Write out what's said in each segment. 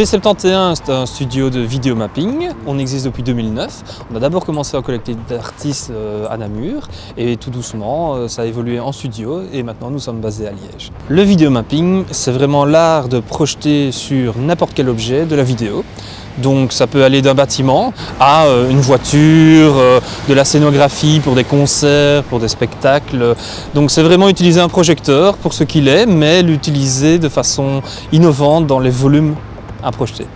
B71, c'est un studio de vidéomapping. On existe depuis 2009. On a d'abord commencé à collecter d'artistes à Namur et tout doucement, ça a évolué en studio et maintenant nous sommes basés à Liège. Le vidéomapping, c'est vraiment l'art de projeter sur n'importe quel objet de la vidéo. Donc ça peut aller d'un bâtiment à une voiture, de la scénographie pour des concerts, pour des spectacles. Donc c'est vraiment utiliser un projecteur pour ce qu'il est, mais l'utiliser de façon innovante dans les volumes à projeter.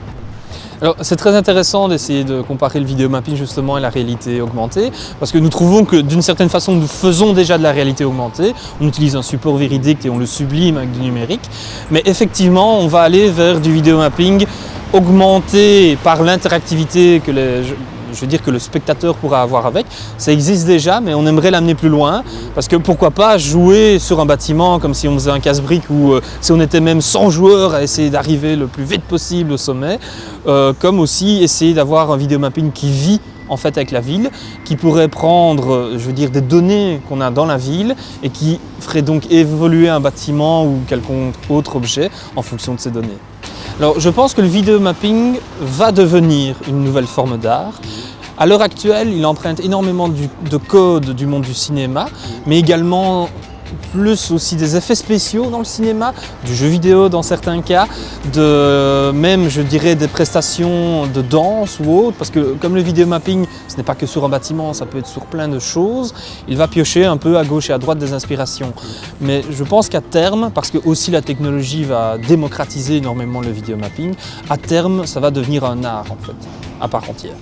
Alors, c'est très intéressant d'essayer de comparer le vidéomapping justement et la réalité augmentée, parce que nous trouvons que d'une certaine façon nous faisons déjà de la réalité augmentée, on utilise un support véridique et on le sublime avec du numérique, mais effectivement on va aller vers du vidéomapping augmenté par l'interactivité que le spectateur pourra avoir avec. Ça existe déjà, mais on aimerait l'amener plus loin, parce que pourquoi pas jouer sur un bâtiment comme si on faisait un casse-brique ou si on était même 100 joueurs à essayer d'arriver le plus vite possible au sommet, comme aussi essayer d'avoir un vidéomapping qui vit en fait avec la ville, qui pourrait prendre des données qu'on a dans la ville et qui ferait donc évoluer un bâtiment ou quelconque autre objet en fonction de ces données. Alors, je pense que le vidéomapping va devenir une nouvelle forme d'art. À l'heure actuelle, il emprunte énormément de codes du monde du cinéma, mais également plus aussi des effets spéciaux dans le cinéma, du jeu vidéo dans certains cas, des prestations de danse ou autre, parce que comme le vidéomapping, ce n'est pas que sur un bâtiment, ça peut être sur plein de choses, il va piocher un peu à gauche et à droite des inspirations. Mais je pense qu'à terme, parce que aussi la technologie va démocratiser énormément le vidéomapping, à terme, ça va devenir un art en fait, à part entière.